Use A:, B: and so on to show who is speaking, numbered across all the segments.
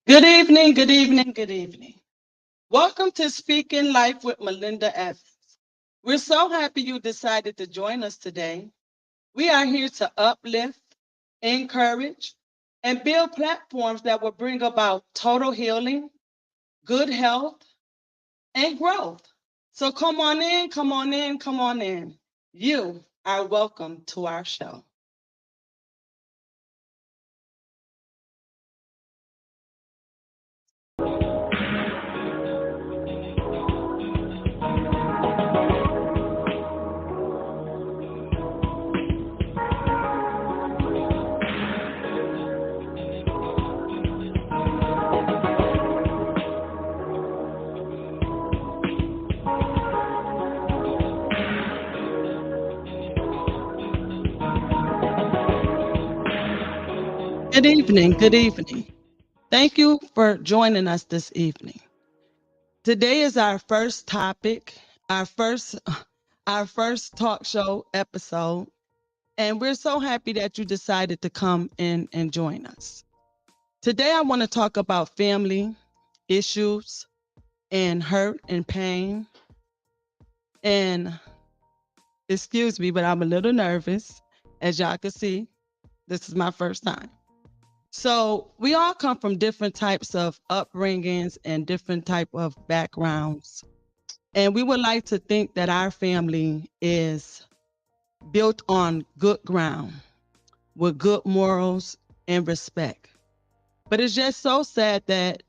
A: Good evening, good evening, good evening. Welcome to Speaking Life with Melinda Evans. We're so happy you decided to join us today. We are here to uplift, encourage, and build platforms that will bring about total healing, good health, and growth. So come on in, come on in, come on in. You are welcome to our show. Good evening, good evening. Thank you for joining us this evening. Today is our first topic, our first our first talk show episode, and we're so happy that you decided to come in and join us. Today I want to talk about family issues and hurt and pain. And excuse me, but I'm a little nervous. As y'all can see, this is my first time. So we all come from different types of upbringings and different type of backgrounds. And we would like to think that our family is built on good ground with good morals and respect. But it's just so sad that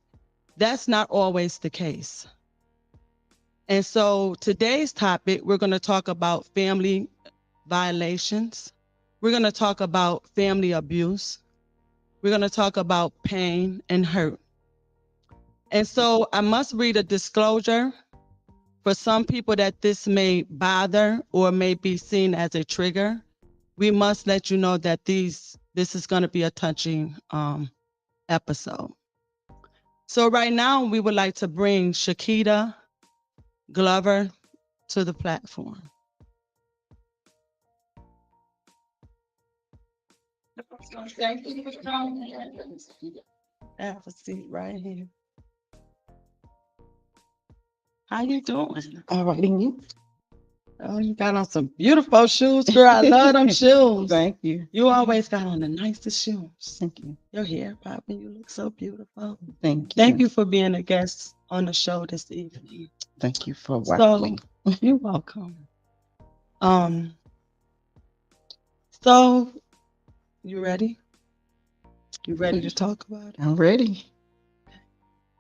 A: that's not always the case. And so today's topic, we're going to talk about family violations. We're going to talk about family abuse. We're going to talk about pain and hurt. And so I must read a disclosure for some people that this may bother or may be seen as a trigger. We must let you know that this is going to be a touching episode. So right now we would like to bring Shikita Glover to the platform. Thank you for coming. Have a seat right here. How you doing?
B: All right, and you?
A: Oh, you got on some beautiful shoes, girl. I love them shoes.
B: Thank you.
A: You always got on the nicest shoes.
B: Thank you.
A: Your hair popping. You look so beautiful.
B: Thank you.
A: Thank you for being a guest on the show this evening.
B: Thank you for
A: So
B: welcoming.
A: you're welcome. Um, so you ready? You ready to talk about it?
B: I'm ready.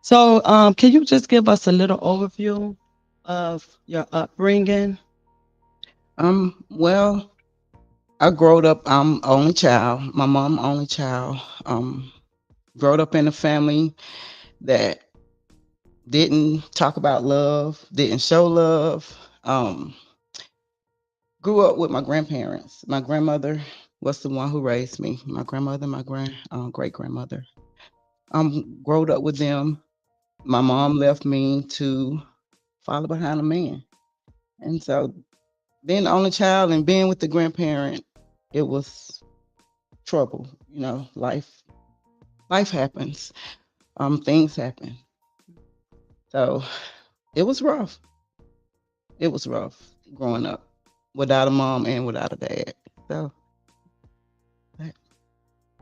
A: So can you just give us a little overview of your upbringing?
B: Well, I growed up, I'm only child. My mom only child. Growed up in a family that didn't talk about love, didn't show love. Grew up with my grandparents. My grandmother was the one who raised me. My grandmother, my great grandmother. Growed up with them. My mom left me to follow behind a man. And so being the only child and being with the grandparent, it was trouble. Life happens. Things happen. So it was rough. It was rough growing up without a mom and without a dad. So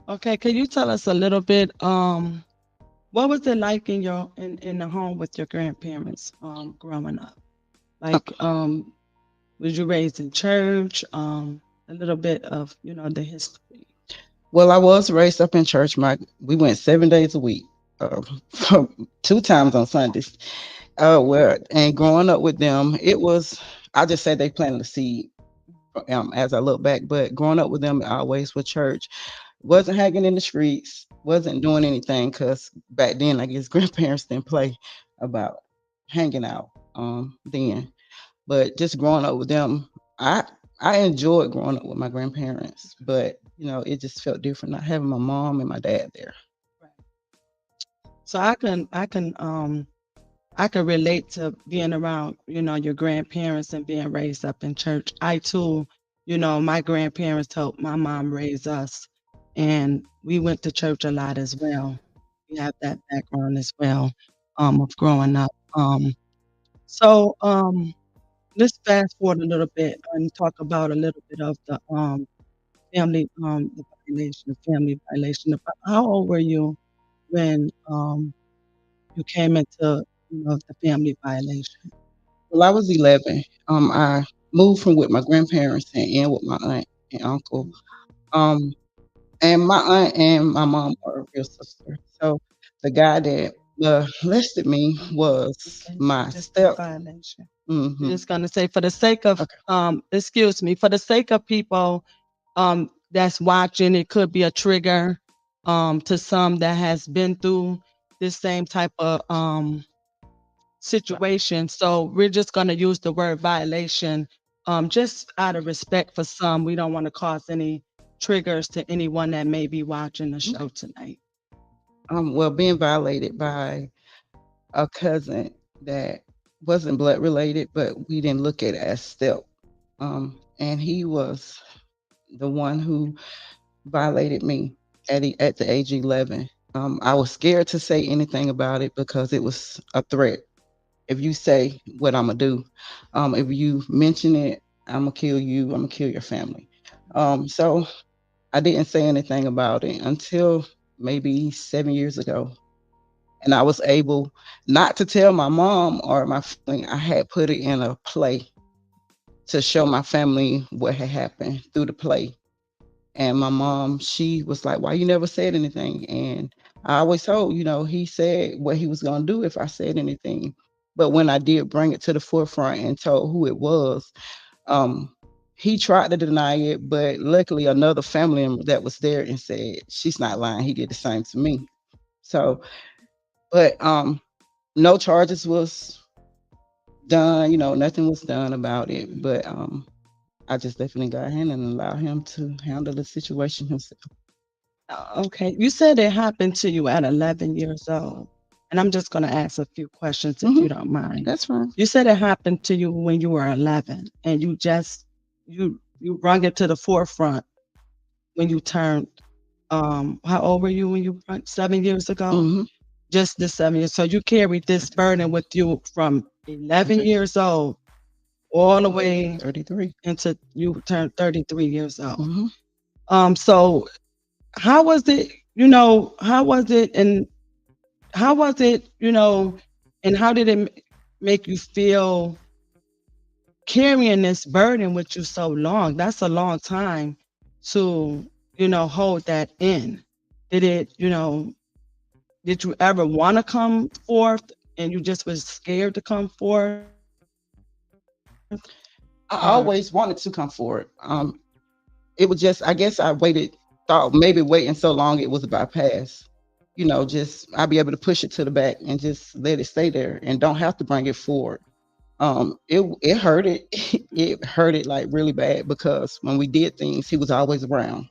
A: Okay, can you tell us a little bit? What was it like in in the home with your grandparents growing up? Like was you raised in church? A little bit of, the history.
B: well, I was raised up in church. We went 7 days a week, uh, 2 times on Sundays. Where and growing up with them, it was. I just said they planted a seed. As I look back, but growing up with them, I always with church. Wasn't hanging in the streets. Wasn't doing anything because back then, I guess grandparents didn't play about hanging out. Then, but just growing up with them, I I enjoyed growing up with my grandparents, but it just felt different not having my mom and my dad there.
A: Right. So I can relate to being around, your grandparents and being raised up in church. I too, my grandparents helped my mom raise us, and we went to church a lot as well. you have that background as well, of growing up. So let's fast forward a little bit and talk about a little bit of the the violation, the family violation. How old were you when you came into the family violation?
B: Well, I was 11. I moved from with my grandparents and in with my aunt and uncle. Um, and my aunt and my mom are a real sister. So the guy that molested me was
A: Okay,
B: my
A: just the
B: step.
A: violation. I'm
B: Hmm.
A: just gonna say for the sake of
B: Okay.
A: excuse me, for the sake of people that's watching, it could be a trigger to some that has been through this same type of situation. So we're just gonna use the word violation just out of respect for some. We don't want to cause any triggers to anyone that may be watching the show tonight.
B: Well, being violated by a cousin that wasn't blood related, but we didn't look at it as step. And he was the one who violated me at the age of 11. I was scared to say anything about it because it was a threat. If you say what I'm gonna do, if you mention it, I'm gonna kill you. I'm gonna kill your family. So I didn't say anything about it until maybe 7 years ago, and I was able not to tell my mom or my family. I had put it in a play to show my family what had happened through the play. And my mom, she was like, "Why you never said anything?" And I always told, he said what he was gonna do if I said anything. But when I did bring it to the forefront and told who it was, um, he tried to deny it, but luckily another family member that was there and said, "She's not lying. He did the same to me." So, but no charges was done. Nothing was done about it. But I just definitely got him and allowed him to handle the situation himself.
A: Okay, you said it happened to you at 11 years old, and I'm just going to ask a few questions if
B: Hmm.
A: you don't mind.
B: That's fine.
A: You said it happened to you when you were 11, and you brought it to the forefront when you turned how old were you when you 7 years ago?
B: Hmm.
A: Just this 7 years. So you carried this burden with you from 11 years old all the way
B: 33.
A: into you turned 33 years old.
B: Hmm.
A: So how was it, how was it and how was it, and how did it make you feel carrying this burden with you so long? That's a long time to, hold that in. Did it, did you ever want to come forth and you just was scared to come forth?
B: I always wanted to come forward. It was just, I guess I waited, thought maybe waiting so long it was a bypass. Just I'll be able to push it to the back and just let it stay there and don't have to bring it forward. It hurt it. It hurt it like really bad because when we did things, he was always around.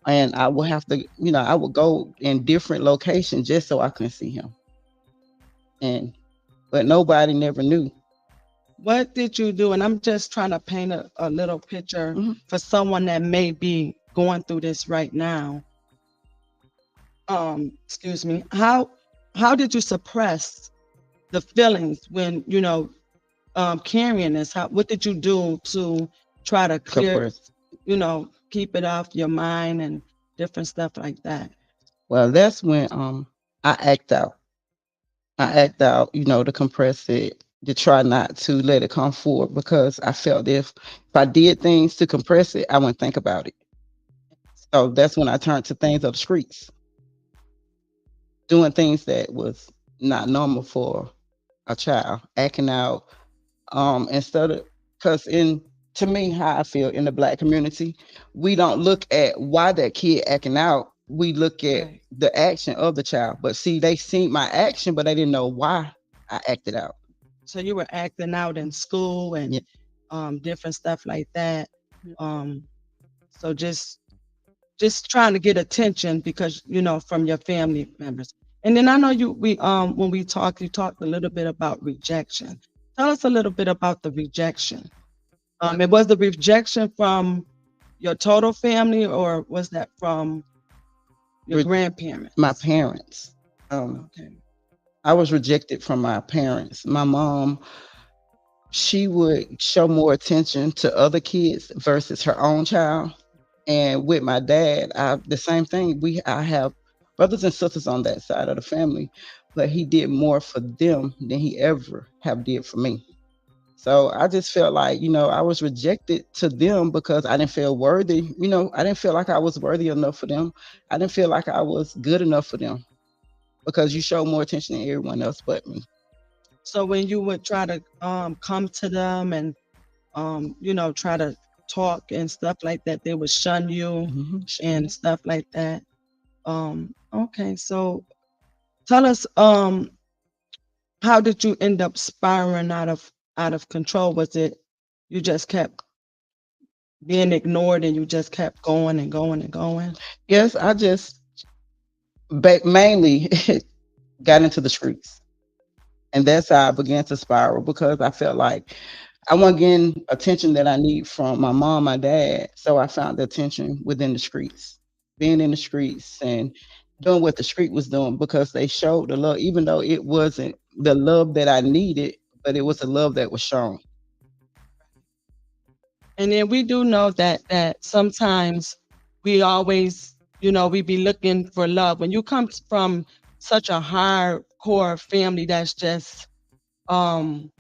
B: And I would have to, I would go in different locations just so I couldn't see him. And but nobody never knew.
A: What did you do? And I'm just trying to paint a little picture
B: Hmm.
A: for someone that may be going through this right now. Excuse me. How did you suppress the feelings when carrying this? What did you do to try to clear,
B: Suppressed.
A: keep it off your mind and different stuff like that?
B: Well, that's when I act out. I act out, to compress it, to try not to let it come forward because I felt if I did things to compress it, I wouldn't think about it. So that's when I turned to things of the streets, doing things that was not normal for a child, acting out, instead of because in to me how I feel in the black community, we don't look at why that kid acting out. We look at
A: Right.
B: the action of the child. But see, they seen my action, but they didn't know why I acted out.
A: So you were acting out in school and
B: Yeah.
A: different stuff like that. Um, so just trying to get attention because from your family members. And then I know we when we talked, you talked a little bit about rejection. Tell us a little bit about the rejection. It was the rejection from your total family, or was that from your
B: Re-
A: grandparents?
B: my parents. Um,
A: Okay.
B: I was rejected from my parents. My mom, she would show more attention to other kids versus her own child. And with my dad, the same thing. I have brothers and sisters on that side of the family, but he did more for them than he ever have did for me. So I just felt like, I was rejected to them because I didn't feel worthy. I didn't feel like I was worthy enough for them. I didn't feel like I was good enough for them because you show more attention than everyone else but me.
A: So when you would try to come to them and try to talk and stuff like that, they would shun you
B: Hmm.
A: and stuff like that. Okay, so tell us, how did you end up spiraling out of control? Was it you just kept being ignored and you just kept going and going and going?
B: Yes, I just mainly got into the streets. And that's how I began to spiral because I felt like I wasn't getting attention that I need from my mom, my dad. So I found the attention within the streets, being in the streets and doing what the street was doing because they showed the love, even though it wasn't the love that I needed, but it was the love that was shown.
A: And then we do know that sometimes we always, we be looking for love. When you come from such a hardcore family that's um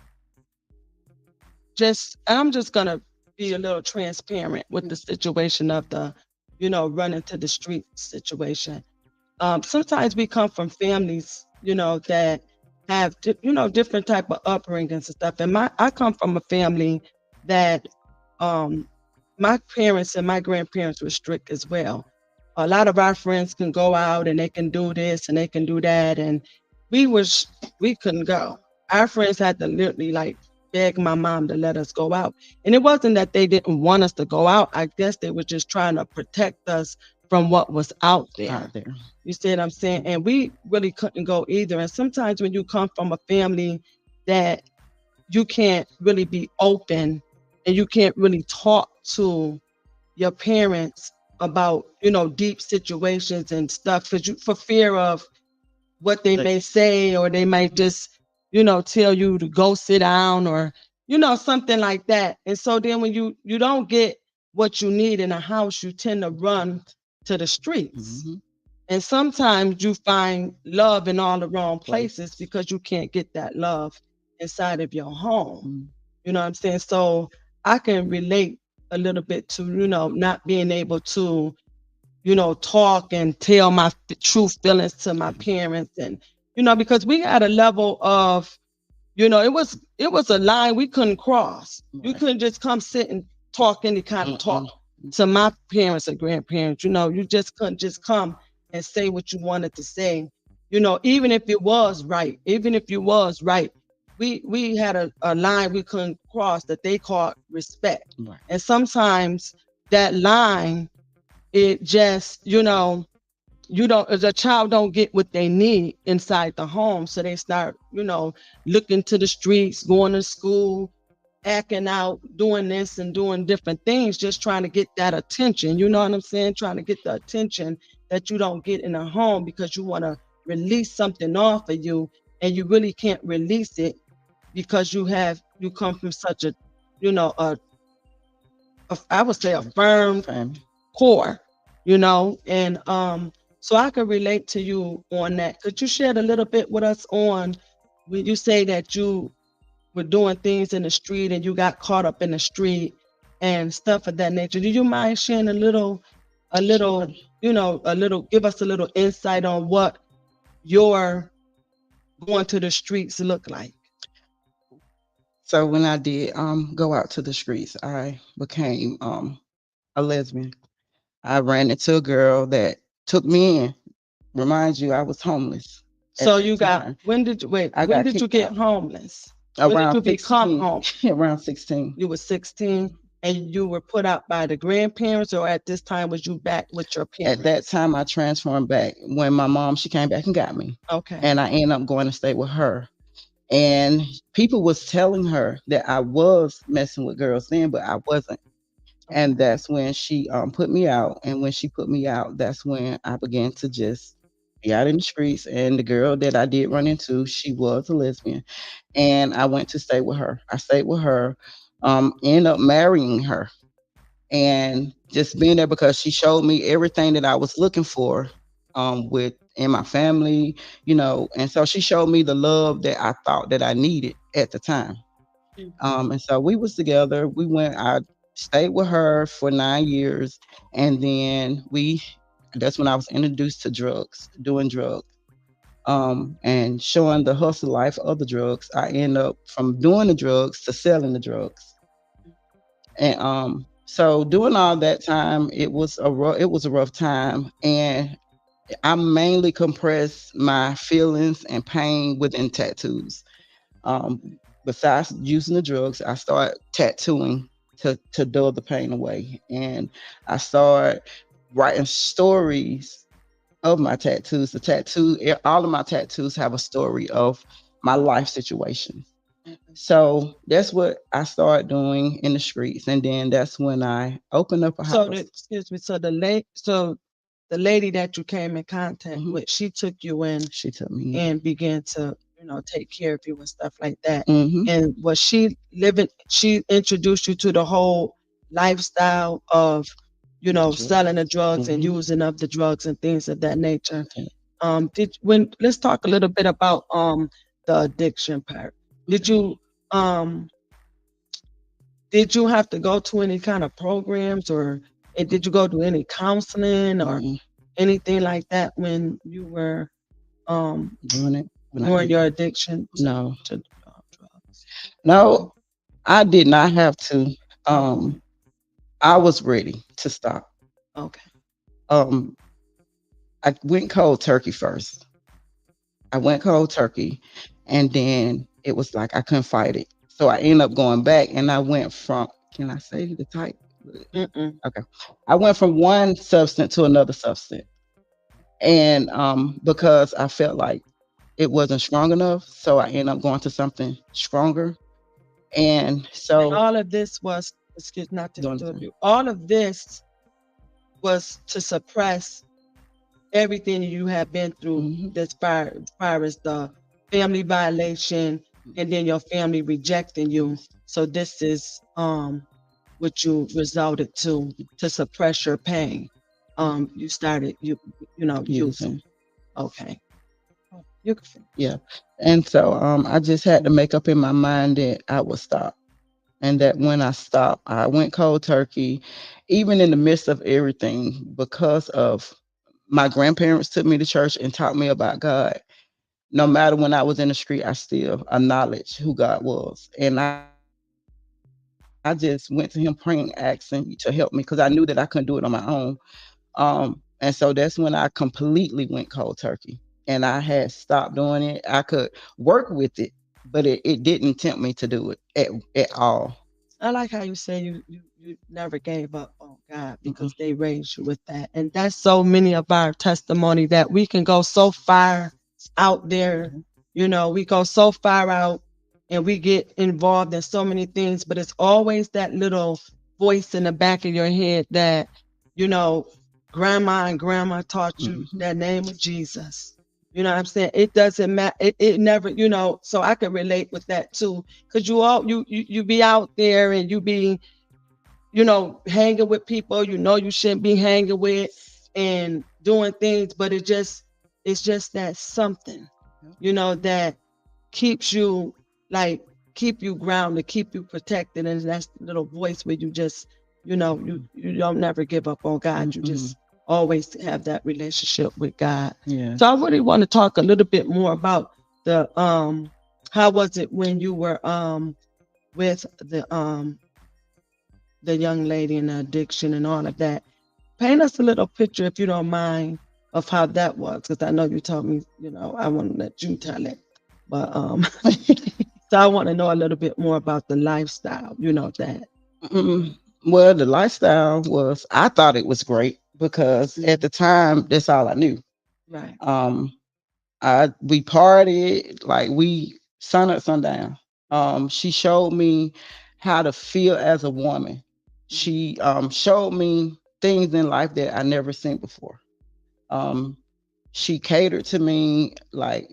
A: I'm just gonna be a little transparent with the situation of the, running to the street situation. Sometimes we come from families, that have different type of upbringings and stuff. And I come from a family that um, my parents and my grandparents were strict as well. A lot of our friends can go out and they can do this and they can do that, and we was we couldn't go. Our friends had to literally like beg my mom to let us go out, and it wasn't that they didn't want us to go out. I guess they were just trying to protect us from what was out there.
B: Out there.
A: You see what I'm saying? And we really couldn't go either. And sometimes when you come from a family that you can't really be open and you can't really talk to your parents about, deep situations and stuff because you for fear of what they may say, or they might just, tell you to go sit down, or, something like that. And so then when you don't get what you need in a house, you tend to run to the streets.
B: Hmm.
A: And sometimes you find love in all the wrong places
B: Places.
A: because you can't get that love inside of your home.
B: Mm.
A: You know what I'm saying? So I can relate a little bit to, not being able to, talk and tell my true feelings to my parents. And, because we had a level of, it was a line we couldn't cross. You
B: Right.
A: couldn't just come sit and talk any kind of talk
B: Mm-mm.
A: to my parents or grandparents. You just couldn't just come and say what you wanted to say. Even if it was right, even if you was right, we had a line we couldn't cross that they called respect.
B: Right.
A: And sometimes that line, it just, you don't as a child don't get what they need inside the home, so they start, looking to the streets, going to school, acting out, doing this and doing different things, just trying to get that attention. You know what I'm saying? Trying to get the attention that you don't get in a home because you want to release something off of you, and you really can't release it because you come from such a, you know I would say a firm
B: Family.
A: core, and so I could relate to you on that. Could you share a little bit with us on when you say that you were doing things in the street and you got caught up in the street and stuff of that nature? Do you mind sharing a
B: Sure.
A: little, give us a little insight on what your going to the streets look like?
B: So when I did go out to the streets, I became a lesbian. I ran into a girl that took me in. Remind you, I was homeless at
A: So you
B: that
A: got
B: time. I
A: when
B: got
A: did you
B: kicked
A: get
B: out
A: homeless? When did
B: around
A: you become
B: 16.
A: home?
B: Around 16.
A: You were 16 and you were put out by the grandparents, or at this time was you back with your
B: At that
A: parents?
B: time, I transformed back. When my mom, she came back and got me,
A: Okay.
B: and I ended up going to stay with her. And people was telling her that I was messing with girls then, but I wasn't. And
A: Okay.
B: that's when she put me out. And when she put me out, that's when I began to just be out in the streets. And the girl that I did run into, she was a lesbian, and I went to stay with her. I stayed with her, ended up marrying her, and just being there because she showed me everything that I was looking for, with in my family, and so she showed me the love that I thought that I needed at the time. And so we was together. I stayed with her for 9 years, and then that's when I was introduced to drugs, doing drugs, and showing the hustle life of the drugs. I end up from doing the drugs to selling the drugs. And so doing all that time, it was a rough time, and I mainly compressed my feelings and pain within tattoos. Besides using the drugs, I started tattooing to dull the pain away, and I started writing stories of my tattoos. All of my tattoos have a story of my life situation. So that's what I started doing in the streets, and then that's when I opened up a
A: So
B: house.
A: excuse me. So the lady that you came in contact
B: Hmm.
A: with, she took you in
B: She took me in.
A: and began to, take care of you and stuff like that.
B: Hmm.
A: And was she living? She introduced you to the whole lifestyle of, selling the drugs and
B: Hmm.
A: using of the drugs and things of that nature. Let's talk a little bit about the addiction part. Did
B: Okay.
A: you um did you have to go to any kind of programs, or did you go to any counseling or
B: Mm-mm.
A: anything like that when you were um
B: Doing it when I
A: during
B: did.
A: your addiction
B: No,
A: to drugs?
B: no, I did not have to.
A: Okay.
B: Um, I was ready to stop.
A: Okay.
B: Um, I went cold turkey first. I went cold turkey, and then it was like I couldn't fight it. So I ended up going back, and I went from. Can I say the type?
A: Mm-mm.
B: Okay, I went from one substance to another substance, and because I felt like it wasn't strong enough, so I ended up going to something stronger, and
A: And
B: so
A: all of this was, excuse not to
B: doing the
A: interrupt
B: thing.
A: you. All of this was to suppress everything you have been through,
B: Hmm.
A: as far as the family violation and then your family rejecting you.
B: Yes.
A: So this is what you resulted to suppress your pain. You started using.
B: Using.
A: Okay. Oh, you can finish.
B: Yeah. And so I just had to make up in my mind that I would stop. And that when I stopped, I went cold turkey, even in the midst of everything, because of my grandparents took me to church and taught me about God. No matter when I was in the street, I still acknowledged who God was. And I just went to him praying, asking to help me because I knew that I couldn't do it on my own. And so that's when I completely went cold turkey. And I had stopped doing it. I could work with it, but it didn't tempt me to do it at all.
A: I like how you say you never gave up on God
B: Mm-mm.
A: because they raised you with that. And that's so many of our testimony that we can go so far out there.
B: Mhm.
A: We go so far out and we get involved in so many things, but it's always that little voice in the back of your head that, you know, grandma and grandma taught you
B: Mhm.
A: that name of Jesus. You know what I'm saying? It doesn't matter. It never, so I can relate with that too. Cause you be out there and you be, hanging with people, you shouldn't be hanging with and doing things, but it's just that something,
B: Yep.
A: that keeps you like keep you grounded, keep you protected, and that's the little voice where you just,
B: Mhm.
A: you don't never give up on God. You
B: Mm-mm.
A: just always have that relationship with God. So I
B: Yes.
A: really want to talk a little bit more about the how was it when you were with the young lady and the addiction and all of that. Paint us a little picture, if you don't mind, of how that was, because I know you told me, I want to let you tell it, but so I want to know a little bit more about the lifestyle, that.
B: Mm, well, the lifestyle was, I thought it was great because at
A: Mhm.
B: the time, that's all I knew.
A: Right.
B: Um, we partied like we sun up, sundown. She showed me how to feel as a woman.
A: Mhm.
B: She showed me things in life that I never seen before. Um, She catered to me, like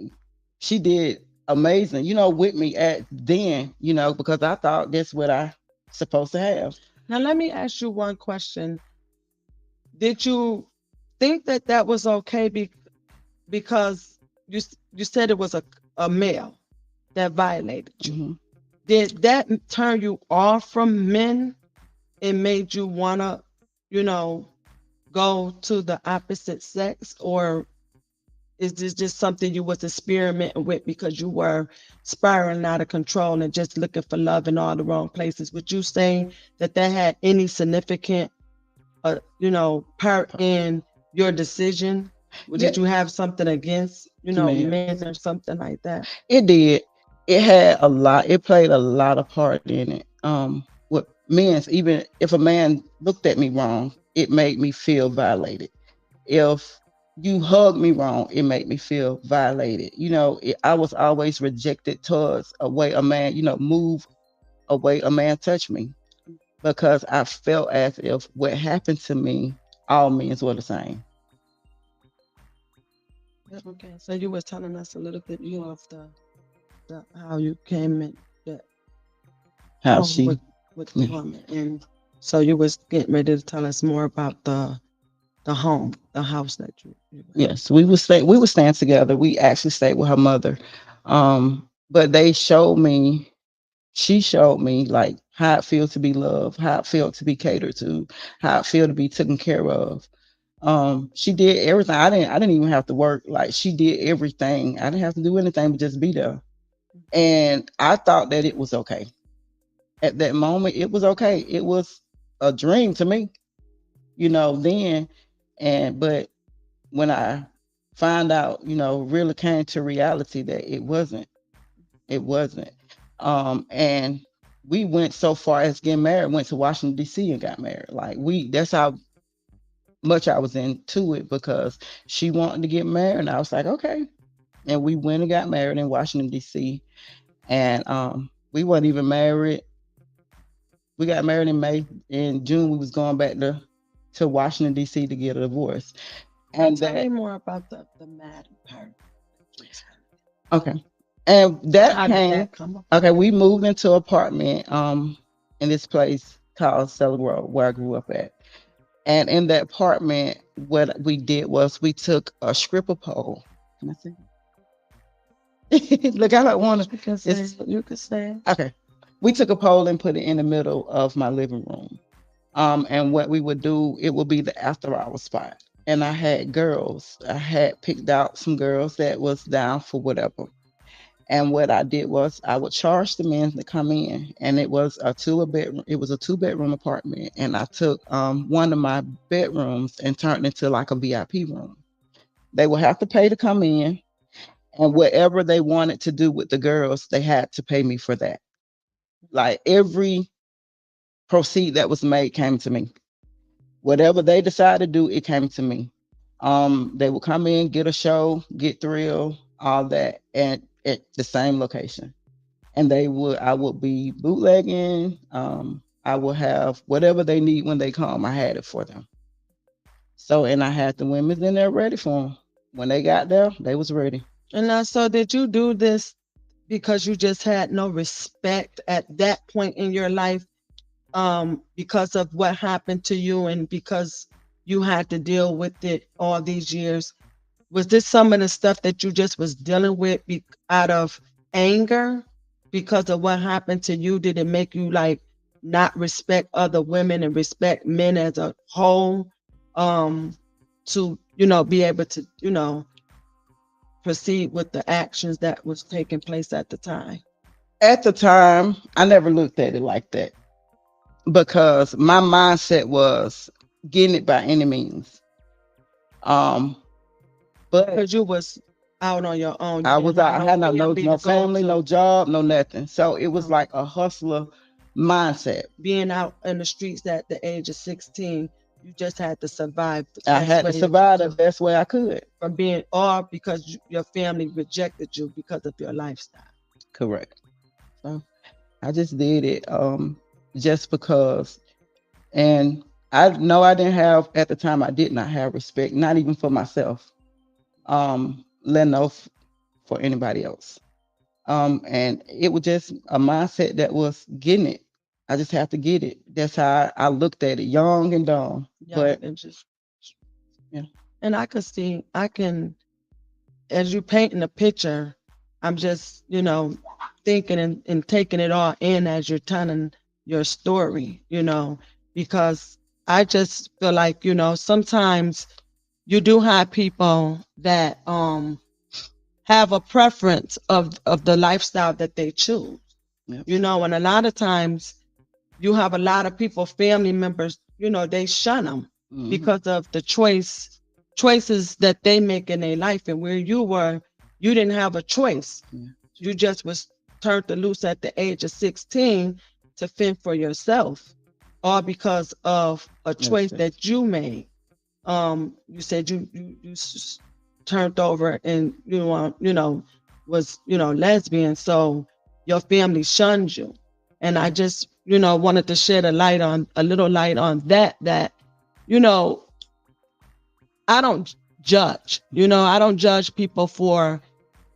B: she did amazing, with me at then, because I thought that's what I supposed to have.
A: Now, let me ask you one question. Did you think that that was okay because you said it was a male that violated you?
B: Hmm.
A: Did that turn you off from men and made you want to, you know, go to the opposite sex? Or is this just something you was experimenting with because you were spiraling out of control and just looking for love in all the wrong places? Would you say that that had any significant, part in your decision?
B: Yeah,
A: Did you have something against,
B: man,
A: men or something like that?
B: it did. It had a lot. It played a lot of part in it. With men's, even if a man looked at me wrong, it made me feel violated. If you hug me wrong, it made me feel violated. I was always rejected towards a way a man, move a way a man touched me, because I felt as if what happened to me, all men were the same.
A: Okay, so you was telling us a little bit, of the how you came in the
B: How
A: home
B: she,
A: with the
B: yeah.
A: woman, and so you was getting ready to tell us more about the home, the house that you were in.
B: Yes, we were staying together. We actually stayed with her mother. But she showed me like how it feels to be loved, how it felt to be catered to, how it feel to be taken care of. She did everything. I didn't even have to work. Like, she did everything. I didn't have to do anything but just be there. And I thought that it was okay. At that moment, it was okay. It was a dream to me, then. But when I find out, really came to reality that it wasn't. And we went so far as getting married, went to Washington D.C. and got married. Like, that's how much I was into it, because she wanted to get married, and I was like, okay. And we went and got married in Washington D.C. And we weren't even married. We got married in May. In June, we was going back to Washington D.C. to get a divorce.
A: Now
B: And
A: tell me
B: that
A: more about the mad part.
B: Okay. And that
A: How did
B: came.
A: that come
B: Okay,
A: about?
B: we moved into an apartment in this place called Cellar Grove, where I grew up at. And in that apartment, what we did was we took a stripper pole. Can I see? Look, I don't want to.
A: You can say
B: It's
A: you can say.
B: okay. We took a pole and put it in the middle of my living room. And what we would do, it would be the after hour spot. And I had girls. I had picked out some girls that was down for whatever. And what I did was I would charge the men to come in, and it was a two bedroom apartment, and I took one of my bedrooms and turned it into like a VIP room. They would have to pay to come in, and whatever they wanted to do with the girls, they had to pay me for that. Like, every proceed that was made came to me. Whatever they decided to do, it came to me. They would come in, get a show, get thrill, all that, and at the same location. And I would be bootlegging. I will have whatever they need when they come. I had it for them. So, and I had the women in there ready for them. When they got there, they was ready.
A: And now, so did you do this because you just had no respect at that point in your life, because of what happened to you and because you had to deal with it all these years? Was this some of the stuff that you just was dealing with out of anger because of what happened to you? Did it make you like not respect other women and respect men as a whole? To, be able to, proceed with the actions that was taking place at the time.
B: At the time, I never looked at it like that, because my mindset was getting it by any means. Um, but
A: Because you was out on your own. You
B: I was
A: didn't
B: out.
A: have
B: I
A: no
B: had
A: family
B: no
A: to go
B: family, no
A: to.
B: job, no nothing. So it was
A: Um,
B: like a hustler mindset.
A: being out in the streets at the age of 16, you just had to survive the
B: I
A: best
B: had to
A: way that you
B: survive the
A: could
B: best way I could.
A: from being, or because your family rejected you because of your lifestyle.
B: Correct. So I just did it just because. And I know I didn't have, at the time, I did not have respect, not even for myself. letting off for anybody else. And it was just a mindset that was getting it. I just have to get it. That's how I looked at it, young and dumb.
A: Yeah,
B: But
A: and just
B: yeah,
A: and I could see, I can, as you painting a picture, I'm just, thinking and taking it all in as you're telling your story, because I just feel like, sometimes you do have people that have a preference of the lifestyle that they choose,
B: yep.
A: and a lot of times you have a lot of people, family members, they shun them because of the choices that they make in their life. And where you were, you didn't have a choice.
B: Yeah.
A: You just was turned to loose at the age of 16 to fend for yourself, all because of a choice that you made. You said you turned over and was lesbian, so your family shunned you. And I just wanted to shed a little light on that you know I don't judge. I don't judge people for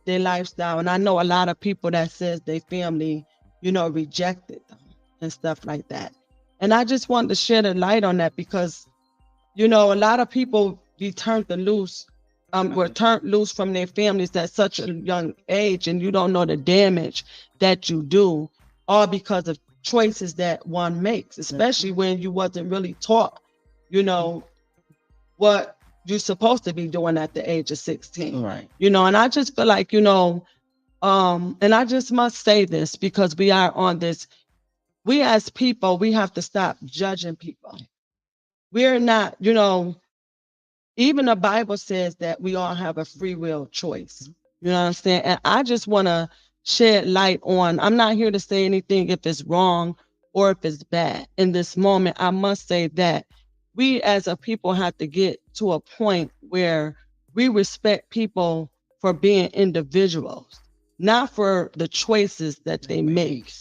A: their lifestyle. And I know a lot of people that says their family rejected them and stuff like that. And I just wanted to shed a light on that because a lot of people be turned loose, were turned loose from their families at such a young age, and you don't know the damage that you do, all because of choices that one makes, especially when you wasn't really taught, what you're supposed to be doing at the age of 16.
B: Right.
A: And I just feel like, and I just must say this because we are on this, we as people, we have to stop judging people. We're not, even the Bible says that we all have a free will choice. You know what I'm saying? And I just want to shed light on, I'm not here to say anything if it's wrong or if it's bad. In this moment, I must say that we as a people have to get to a point where we respect people for being individuals, not for the choices that they make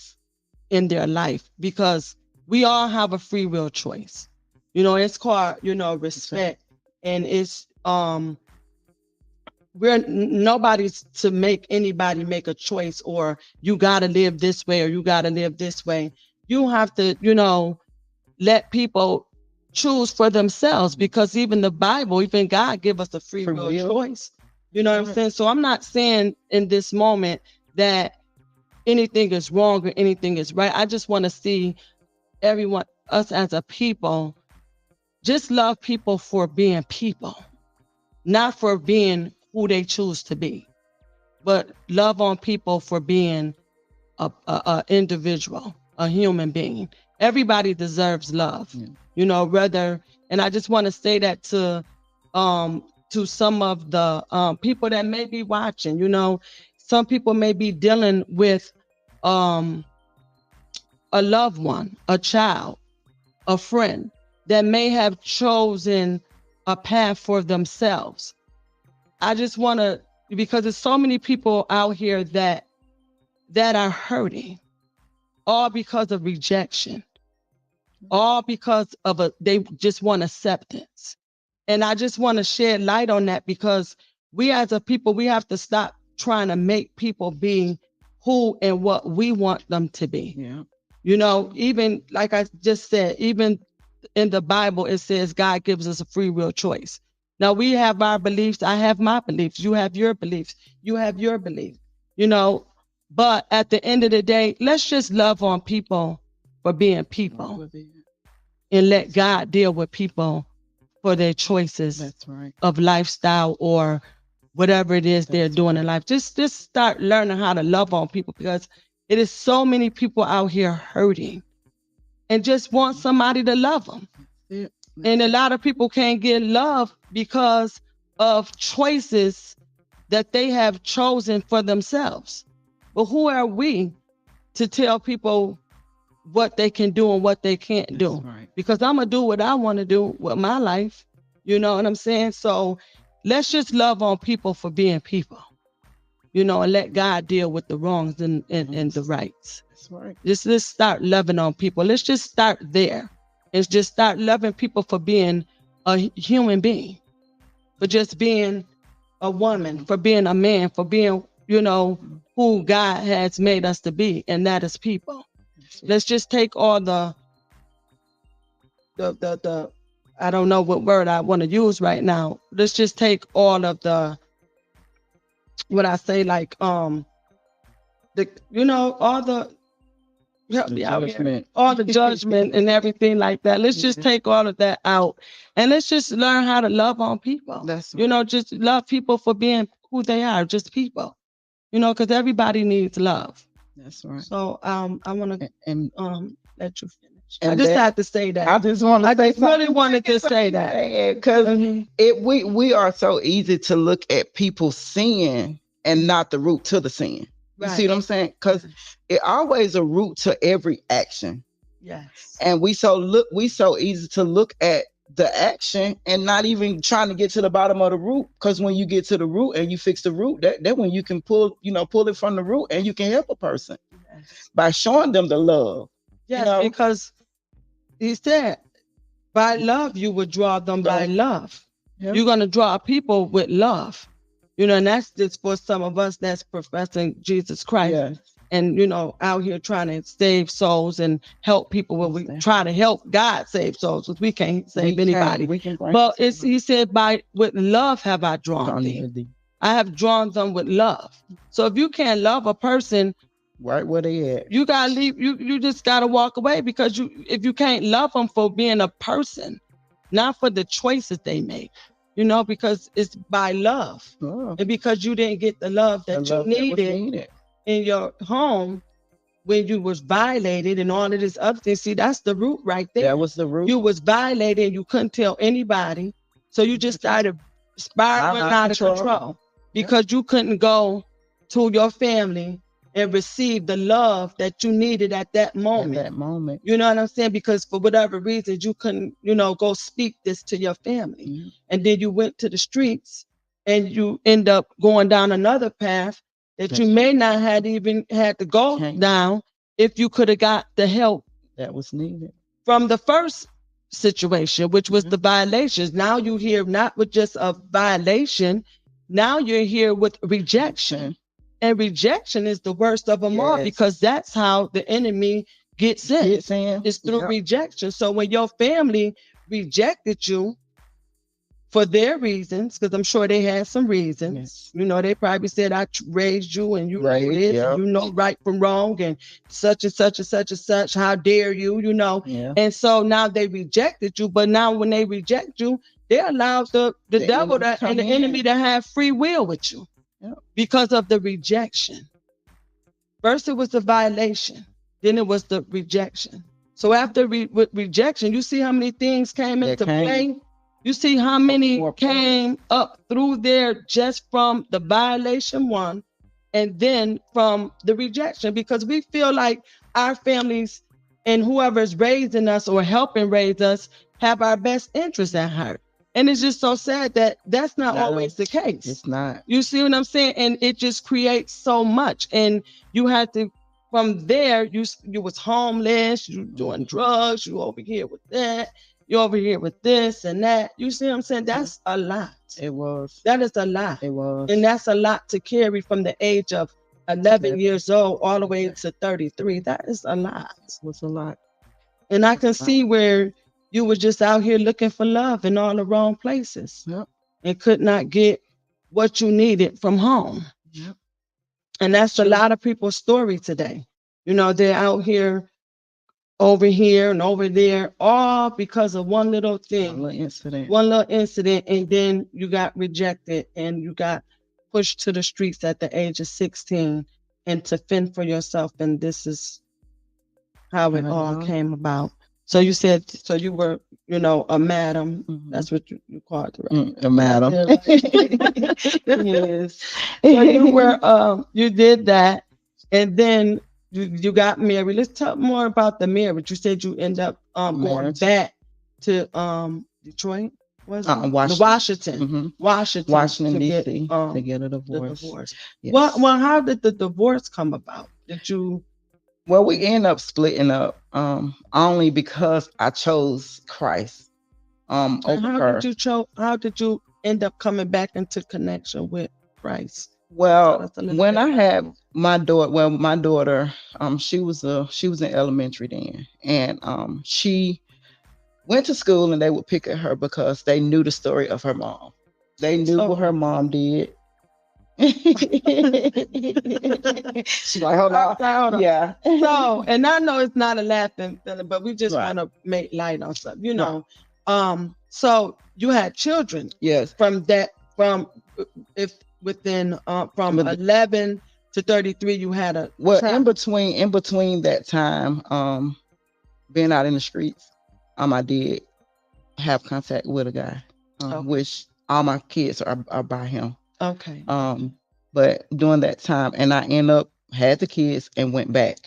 A: in their life, because we all have a free will choice. It's called, respect. And it's we're nobody's to make anybody make a choice, or you got to live this way or you got to live this way. You have to let people choose for themselves, because even the Bible, even God give us a free will choice. You know what I'm saying? So I'm not saying in this moment that anything is wrong or anything is right. I just want to see everyone, us as a people, just love people for being people, not for being who they choose to be, but love on people for being a individual, a human being. Everybody deserves love, rather. And I just want to say that to some of the people that may be watching. Some people may be dealing with a loved one, a child, a friend that may have chosen a path for themselves. I just want to, because there's so many people out here that are hurting, all because of rejection, all because of they just want acceptance. And I just want to shed light on that, because we as a people, we have to stop trying to make people be who and what we want them to be.
B: Yeah.
A: Even like I just said, even in the Bible, it says God gives us a free will choice. Now we have our beliefs. I have my beliefs. You have your beliefs. You have your belief. But at the end of the day, let's just love on people for being people, and let God deal with people for their choices of lifestyle or whatever it is they're doing in life. Just start learning how to love on people, because it is so many people out here hurting and just want somebody to love them. And a lot of people can't get love because of choices that they have chosen for themselves. But who are we to tell people what they can do and what they can't do? Because I'm going to do what I want to do with my life. You know what I'm saying? So let's just love on people for being people, and let God deal with the wrongs and the rights.
B: That's right.
A: Let's start loving on people. Let's just start there. And just start loving people for being a human being, for just being a woman, for being a man, for being, who God has made us to be, and that is people. Let's just take all the I don't know what word I want to use right now. Let's just take all of the, what I say, like all the, help me out here, all the judgment and everything like that. Let's just take all of that out, and let's just learn how to love on people. Just love people for being who they are, just people. Because everybody needs love.
B: That's right.
A: So I want to let you finish.
B: And
A: I just had to say that.
B: I just want to
A: I just really wanted to say that,
B: because we are so easy to look at people's sin and not the root to the sin. You see what I'm saying? Because it always a root to every action.
A: Yes.
B: And we so easy to look at the action and not even trying to get to the bottom of the root. Because when you get to the root and you fix the root, that when you can pull it from the root, and you can help a person by showing them the love.
A: Yes, because he said, by love you would draw them by love. Yep. You're going to draw people with love. And that's just for some of us that's professing Jesus Christ. Yes. And, out here trying to save souls and help people when we try to help God save souls, because we can't save anybody. But he said, with love have I drawn thee. I have drawn them with love. So if you can't love a person
B: right where they at,
A: you gotta leave. You just gotta walk away, because if you can't love them for being a person, not for the choices they make. Because it's by love. Oh. And because you didn't get the love that you needed in your home when you was violated and all of this other thing. See, that's the root right there.
B: That was the root.
A: You was violated and you couldn't tell anybody. So you just started spiraling out of control because you couldn't go to your family and receive the love that you needed at that moment. You know what I'm saying? Because for whatever reason, you couldn't, go speak this to your family. Mm-hmm. And then you went to the streets and you end up going down another path that you may not have even had to go down if you could have got the help
B: that was needed
A: from the first situation, which was the violations. Now you hear not with just a violation, now you're here with rejection. And rejection is the worst of them all, because that's how the enemy gets in. It's through rejection. So when your family rejected you for their reasons, because I'm sure they had some reasons, they probably said, I raised you and you know this, and you know right from wrong, and such and such and such and such. How dare you, And so now they rejected you. But now when they reject you, they allowed the devil and the enemy to have free will with you. Because of the rejection. First it was the violation, then it was the rejection. So after with rejection, you see how many things came into play? You see how many came up through there just from the violation one, and then from the rejection, because we feel like our families and whoever's raising us or helping raise us have our best interests at heart. And it's just so sad that that's not always the case.
B: It's not.
A: You see what I'm saying? And it just creates so much. And you had to, from there, you was homeless, you doing drugs, you over here with that, you over here with this and that. You see what I'm saying? That's a lot.
B: It was.
A: That is a lot.
B: It was.
A: And that's a lot to carry from the age of 11 years old all the way to 33. That is a lot.
B: It was a lot.
A: And I can see where you were just out here looking for love in all the wrong places.
B: Yep.
A: And could not get what you needed from home.
B: Yep.
A: And that's a lot of people's story today. They're out here, over here and over there, all because of one little thing. One little incident. And then you got rejected and you got pushed to the streets at the age of 16 and to fend for yourself. And this is how it all came about. So you said, so you were, a madam. Mm-hmm. That's what you called it, right?
B: A madam.
A: Yes. So you were, you did that, and then you got married. Let's talk more about the marriage. You said you end up going back to Detroit. Washington.
B: Mm-hmm. Washington, D.C.
A: to
B: get a divorce.
A: Yes. Well, how did the divorce come about? Did you?
B: Well, we ended up splitting up only because I chose Christ over her.
A: How did you end up coming back into connection with Christ? Tell
B: Well,
A: us a little
B: when
A: bit
B: I
A: about
B: had my daughter, she was in elementary then, and she went to school and they would pick at her because they knew the story of her mom. They knew what her
A: Oh.
B: mom did. She's like, hold on.
A: Hold on.
B: Yeah.
A: So, and I know it's not a laughing thing, but we just
B: Right.
A: want to make light on something,
B: Right.
A: So you had children
B: Yes.
A: from that, from if within from
B: But
A: 11 to 33, you had a
B: well,
A: child.
B: in between that time, being out in the streets, I did have contact with a guy,
A: Okay.
B: which all my kids are by him.
A: Okay.
B: But during that time, and I end up had the kids and went back.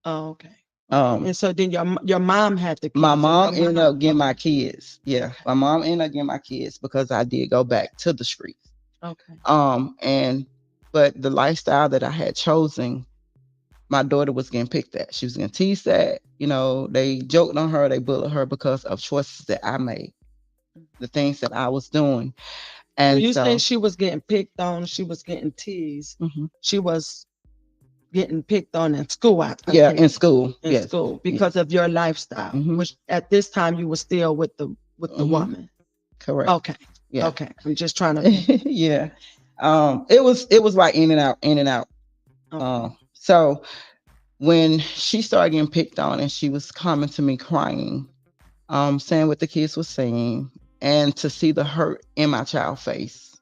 A: Oh, okay.
B: Um,
A: And so then your mom had the
B: my
A: kids. So your
B: mom ended
A: mom.
B: up getting my
A: Okay.
B: kids. Yeah,
A: Okay.
B: my mom ended up getting my kids because I did go back to the streets.
A: Okay.
B: And but the lifestyle that I had chosen, my daughter was getting picked at. She was getting teased at. You know, they joked on her, they bullied her because of choices that I made, the things that I was doing.
A: When
B: And
A: you say
B: so,
A: she was getting picked on, she was getting teased.
B: mhm.
A: She was getting picked on in school. I
B: Yeah,
A: take
B: in
A: it,
B: school,
A: in
B: yes,
A: school
B: yeah.
A: because of your lifestyle,
B: Hmm.
A: which at this time you were still with the
B: Hmm.
A: woman.
B: Correct.
A: Okay.
B: Yeah.
A: Okay. I'm just trying to.
B: Yeah. It was like in and out, in and out.
A: Okay.
B: So when she started getting picked on and she was coming to me crying, saying what the kids were saying, and to see the hurt in my child's face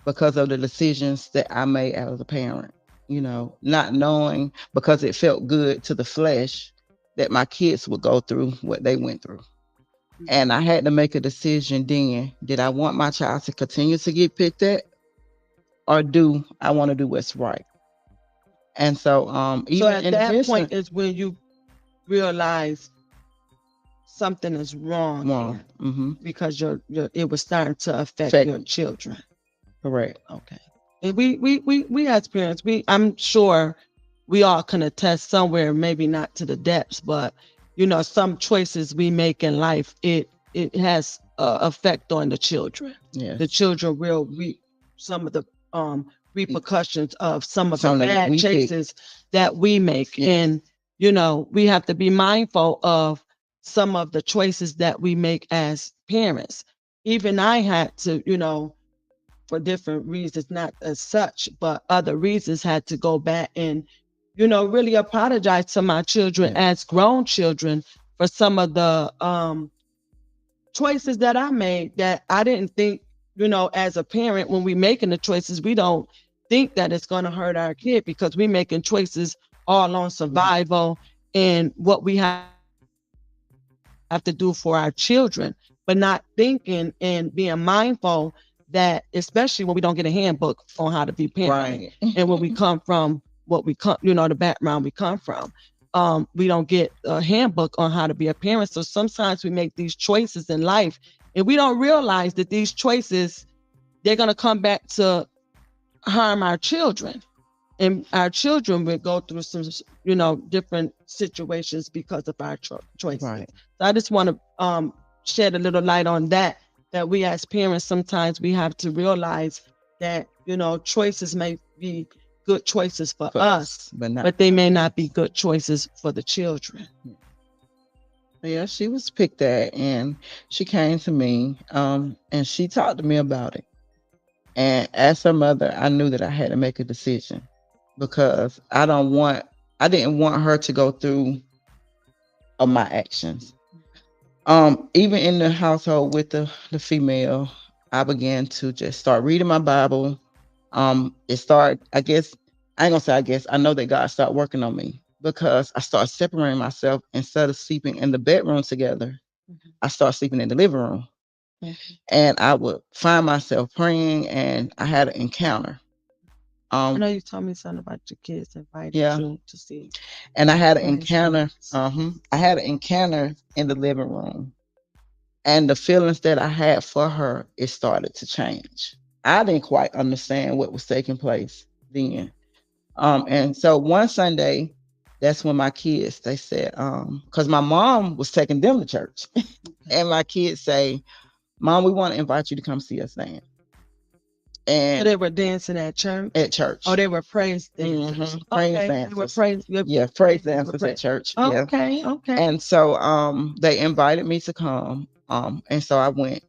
B: because of the decisions that I made as a parent, not knowing because it felt good to the flesh that my kids would go through what they went through. And I had to make a decision then. Did I want my child to continue to get picked at, or do I want to do what's right? And so,
A: So
B: even
A: at
B: in the
A: that
B: midst
A: point
B: of
A: is when you realize something is wrong
B: one,
A: here because your it was starting to affect
B: fact,
A: your children.
B: correct,
A: Okay. And we as parents, I'm sure we all can attest somewhere, maybe not to the depths, but some choices we make in life, it has effect on the children.
B: yes,
A: The children will reap some of the repercussions of some of the
B: something that
A: bad
B: we pick,
A: choices that we make.
B: yeah,
A: And we have to be mindful of some of the choices that we make as parents. Even I had to, for different reasons, not as such, but other reasons, had to go back and, really apologize to my children
B: yeah,
A: as grown children for some of the choices that I made that I didn't think, as a parent, when we making the choices, we don't think that it's going to hurt our kid because we making choices all on survival and what we have to do for our children, but not thinking and being mindful that, especially when we don't get a handbook on how to be parenting and when we
B: right,
A: come from the background we come from. We don't get a handbook on how to be a parent. So sometimes we make these choices in life and we don't realize that these choices, they're going to come back to harm our children. And our children will go through some, different situations because of our choices.
B: right,
A: So I just want to shed a little light on that we as parents, sometimes we have to realize that, choices may be good choices for us, but they may not be good choices for the children.
B: Yeah, she was picked at, and she came to me, and she talked to me about it. And as her mother, I knew that I had to make a decision because I didn't want her to go through of my actions. Even in the household with the female, I began to just start reading my Bible. It started, I guess, I ain't gonna say I guess, I know that God started working on me because I started separating myself instead of sleeping in the bedroom together. I started sleeping in the living room. And I would find myself praying and I had an encounter.
A: I know
B: Um,
A: you told me something about your kids invited
B: yeah.
A: you to see
B: And I had an encounter.
A: grandparents.
B: I had an encounter in the living room. And the feelings that I had for her, it started to change. I didn't quite understand what was taking place then. And so one Sunday, that's when my kids, they said, because my mom was taking them to church. And my kids say, Mom, we want to invite you to come see us dance.
A: So
B: And
A: they were dancing at church?
B: at church.
A: Oh, they were praise dancers.
B: Praise
A: Okay. They were
B: dancers.
A: praise.
B: Yeah, praise
A: Ladies were
B: dancers at
A: praise.
B: church. Yeah.
A: Okay. Okay.
B: And so they invited me to come. And so I went.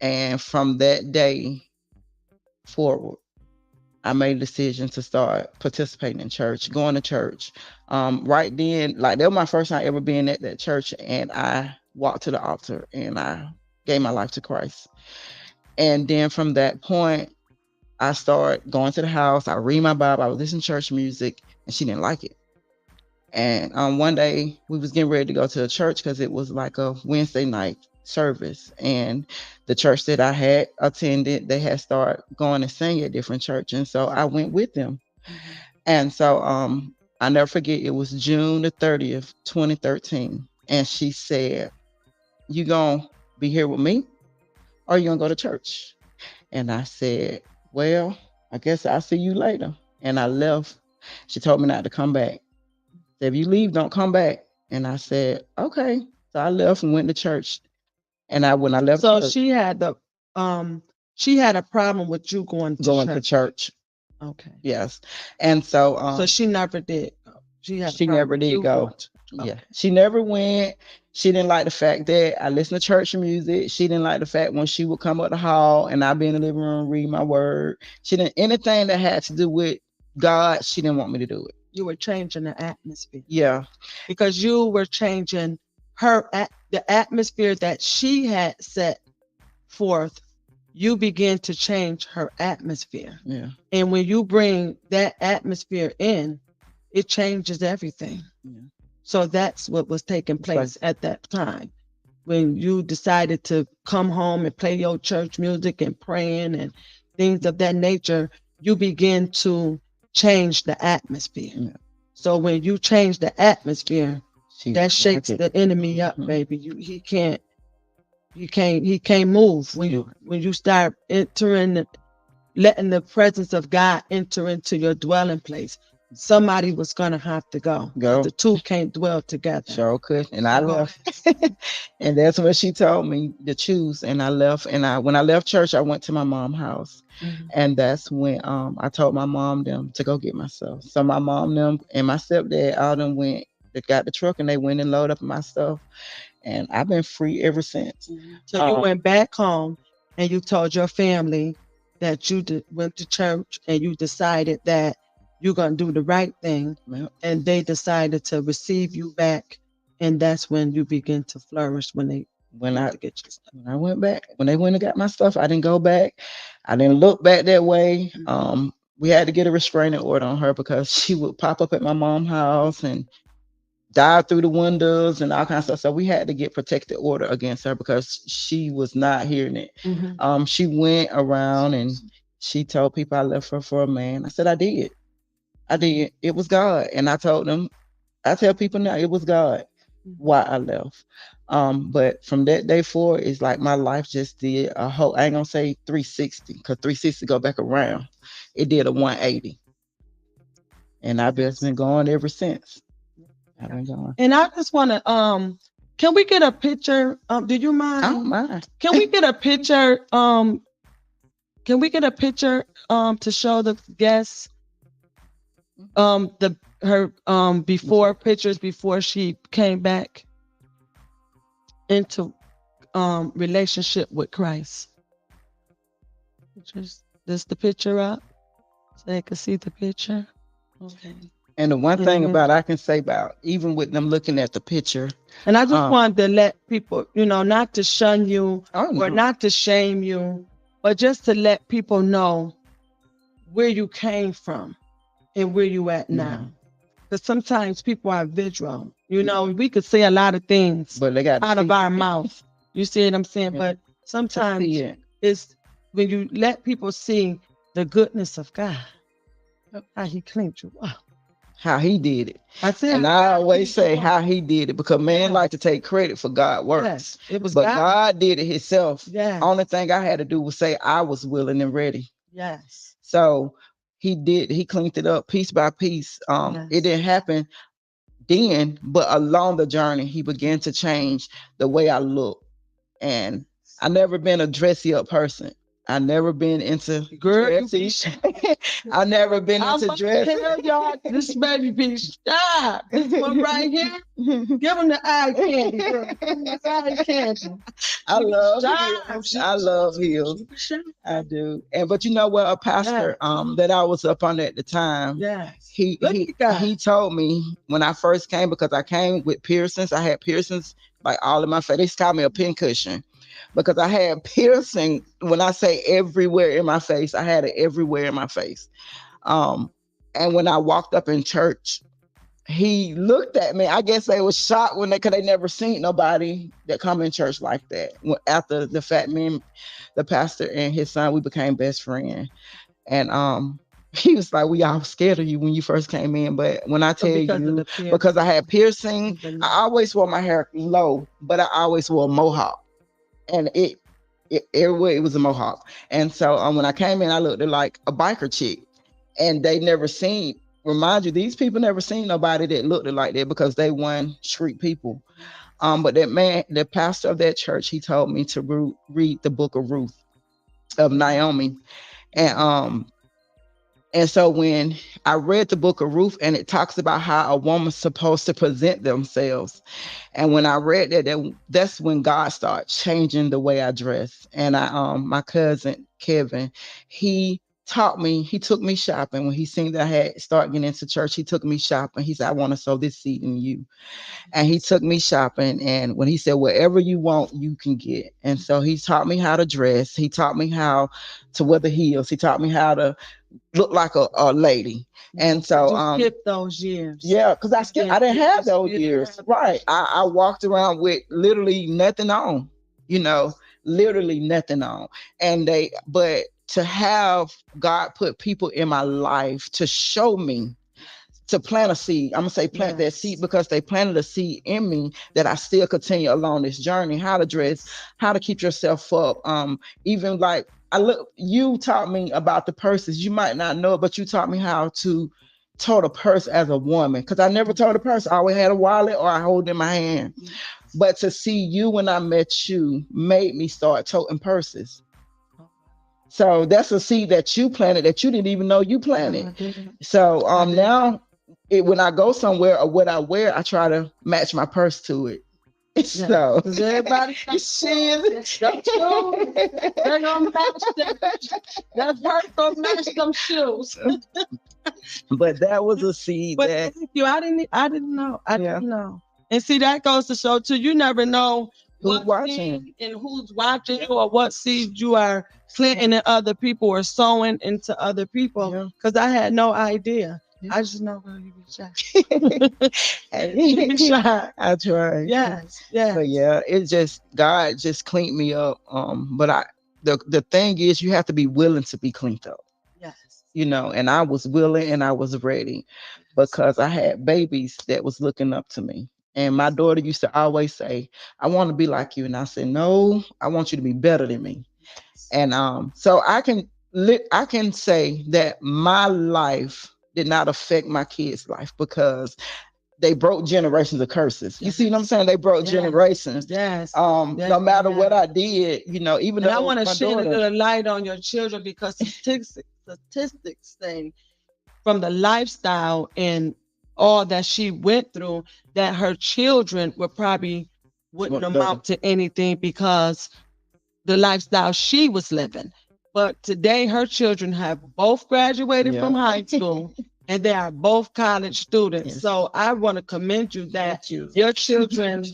B: And from that day forward, I made a decision to start participating in church, going to church. Right then, like that was my first time ever being at that church, and I walked to the altar and I gave my life to Christ. And then from that point, I started going to the house. I read my Bible. I was listening to church music, and she didn't like it. And one day we was getting ready to go to a church because it was like a Wednesday night service, and the church that I had attended, they had started going and sing at different churches, and so I went with them. And so I never forget, it was June the 30th, 2013, and she said, "You gonna be here with me, or you gonna go to church?" And I said, "Well, I guess I'll see you later." And I left. She told me not to come back. Said, "If you leave, don't come back." And I said, "Okay." So I left and went to church. And when I left
A: So
B: church,
A: she had a problem with you going to
B: going to
A: church.
B: church,
A: Okay.
B: yes. And so
A: So she never did go. She had a
B: she
A: problem
B: never
A: with
B: did
A: you
B: go.
A: going to.
B: Yeah,
A: Okay.
B: she never went. She didn't like the fact that I listened to church music. She didn't like the fact when she would come up the hall and I'd be in the living room read my word. She didn't, anything that had to do with God, she didn't want me to do it.
A: You were changing the atmosphere
B: Yeah,
A: because you were changing the atmosphere that she had set forth. You begin to change her atmosphere.
B: yeah,
A: And when you bring that atmosphere in, it changes everything.
B: yeah.
A: So that's what was taking
B: It's like,
A: place at that time. When you decided to come home and play your church music and praying and things of that nature, you begin to change the atmosphere.
B: yeah,
A: So when you change the atmosphere,
B: she
A: that
B: didn't like
A: shakes
B: it.
A: the enemy up,
B: Mhm.
A: baby. He can't move when you start entering letting the presence of God enter into your dwelling place. Somebody was gonna have to go because
B: Go.
A: the two can't dwell together.
B: Sure could. And I
A: So go
B: left.
A: ahead.
B: And that's when she told me to choose. And I left. And when I left church, I went to my mom's house.
A: Mhm.
B: And that's when I told my mom them to go get myself. So my mom them and my stepdad all them went, they got the truck and they went and loaded up my stuff. And I've been free ever since.
A: So you went back home and you told your family that you went to church and you decided that you're going to do the right thing.
B: Yep.
A: And they decided to receive you back. And that's when you begin to flourish when they
B: When I
A: to get your stuff.
B: when I went back, when they went and got my stuff, I didn't go back. I didn't look back that way. We had to get a restraining order on her because she would pop up at my mom's house and dive through the windows and all kinds of stuff. So we had to get protective order against her because she was not hearing it. She went around and she told people I left her for a man. I said I did. I did. It was God. And I told them, I tell people now it was God why I left. But from that day forward, it's like my life just did a whole, I ain't gonna say 360, because 360 go back around. It did a 180. And I've just been going ever since. I've been going.
A: And I just want to can we get a picture? Do you
B: I don't
A: mind?
B: mind.
A: Can we get a picture? Can we get a picture to show the guests the her before pictures before she came back into relationship with Christ? Just this the picture up so they can see the picture. Okay.
B: And the one thing
A: Mhm.
B: about I can say about even with them looking at the picture,
A: And I just wanted to let people, not to shun you
B: oh
A: or
B: no,
A: not to shame you, but just to let people know where you came from and where you at now. Because sometimes people are visual. We could say a lot of things
B: but they got to
A: out of
B: see
A: our
B: it.
A: mouth. You see what I'm saying?
B: Yeah.
A: But
B: To
A: sometimes
B: see it.
A: it's when you let people see the goodness of God, how he cleaned you up.
B: How he did it.
A: I said,
B: And I always say how he did it because man like to take credit for God works.
A: yes, it was
B: But
A: God.
B: God did it himself.
A: Yes.
B: Only thing I had to do was say I was willing and ready.
A: Yes.
B: So he cleaned it up piece by piece. It didn't happen then, but along the journey, he began to change the way I look. And I never been a dressy up person. I never been into
A: Girl,
B: dressy. I never been
A: I'm
B: into
A: gonna
B: dress.
A: tell y'all this baby be shy. This one right here, give him the eye candy, girl. Give him the eye candy.
B: I love
A: Shy.
B: heels. I love heels. I do. And but you know what? A pastor that I was up under at the time.
A: Yes.
B: He told me when I first came, because I came with piercings. I had piercings like all in my face. They called me a pincushion because I had piercing. When I say everywhere in my face, I had it everywhere in my face. And when I walked up in church, he looked at me. I guess they was shocked when because they never seen nobody that come in church like that. After the fact, me and the pastor and his son, we became best friends. And he was like, we all scared of you when you first came in. But when I tell you, because I had piercing, I always wore my hair low, but I always wore a mohawk. And everywhere it was a mohawk. And so when I came in, I looked like a biker chick. And they never seen, remind you, these people never seen nobody that looked like that because they weren't street people. But that man, the pastor of that church, he told me to read the book of Ruth, of Naomi. And so when I read the book of Ruth, and it talks about how a woman's supposed to present themselves. And when I read that's when God started changing the way I dress. And my cousin, Kevin, he took me shopping. When he seen that I had started getting into church, he took me shopping. He said, I want to sow this seed in you. And he took me shopping. And when he said, whatever you want, you can get. And so he taught me how to dress. He taught me how to wear the heels. He taught me how to look like a lady. And so
A: skip those years.
B: Yeah, because I didn't have those years. Right. I walked around with literally nothing on, literally nothing on. But to have God put people in my life to show me, to plant a seed. I'm gonna say plant that seed, because they planted a seed in me that I still continue along this journey. How to dress, how to keep yourself up. Even like you taught me about the purses. You might not know it, but you taught me how to tote a purse as a woman, because I never tote a purse. I always had a wallet or I hold it in my hand. But to see you when I met you made me start toting purses. So that's a seed that you planted that you didn't even know you planted. So now when I go somewhere or what I wear, I try to match my purse to it. So
A: everybody sees they're gonna match that purse gonna match them shoes.
B: But that was a seed.
A: But thank you. I didn't know. I didn't know. And see, that goes to show too. You never know
B: who's watching
A: and who's watching you, or what seeds you are planting in other people or sowing into other people. Because I had no idea. I just know you be shy.
B: You be shy. I try.
A: Yes.
B: But yeah, it's just God just cleaned me up. But the thing is, you have to be willing to be cleaned up.
A: Yes.
B: And I was willing and I was ready, because I had babies that was looking up to me. And my daughter used to always say, I want to be like you. And I said, no, I want you to be better than me. And so I can say that my life did not affect my kids' life, because they broke generations of curses. You see what I'm saying? They broke generations.
A: Yes.
B: No matter what I did, even though
A: I want to shed a little light on your children, because statistics say from the lifestyle and all that she went through, that her children wouldn't amount to anything, because the lifestyle she was living. But today her children have both graduated from high school and they are both college students. Yes. So I want to commend you that your children,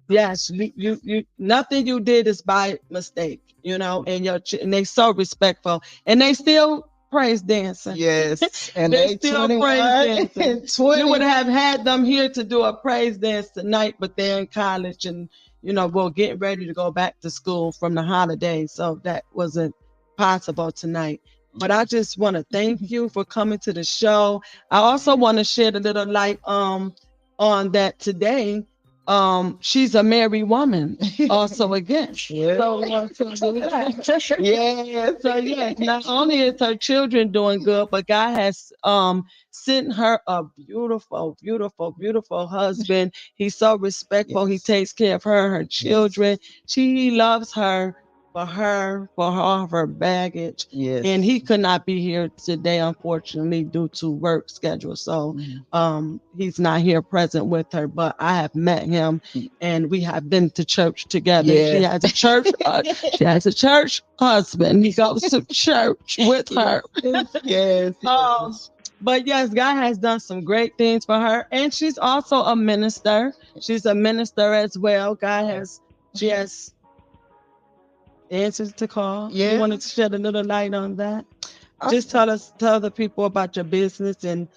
A: yes, you nothing you did is by mistake, and they so respectful, and they still praise dancing.
B: Yes, and
A: they still praise dancing. You would have had them here to do a praise dance tonight, but they're in college and we're getting ready to go back to school from the holidays, so that wasn't possible tonight. But I just want to thank you for coming to the show. I also want to shed a little light on that today. she's a married woman also again.
B: Yeah.
A: So we want to do that.
B: Yes.
A: So yes, not only is her children doing good, but God has sent her a beautiful, beautiful, beautiful husband. He's so respectful. He
B: Yes.
A: takes care of her and her
B: Yes.
A: children. She loves her, for all of her baggage.
B: Yes.
A: And he could not be here today, unfortunately, due to work schedule. So he's not here present with her, but I have met him and we have been to church together.
B: Yes.
A: She has a church, she has a church husband. He goes to church with her.
B: Yes.
A: But yes, God has done some great things for her. And she's also a minister. She's a minister as well. She has answers to call.
B: Yeah.
A: You want to shed a little light on that?
B: Uh,
A: Just tell the people about your business and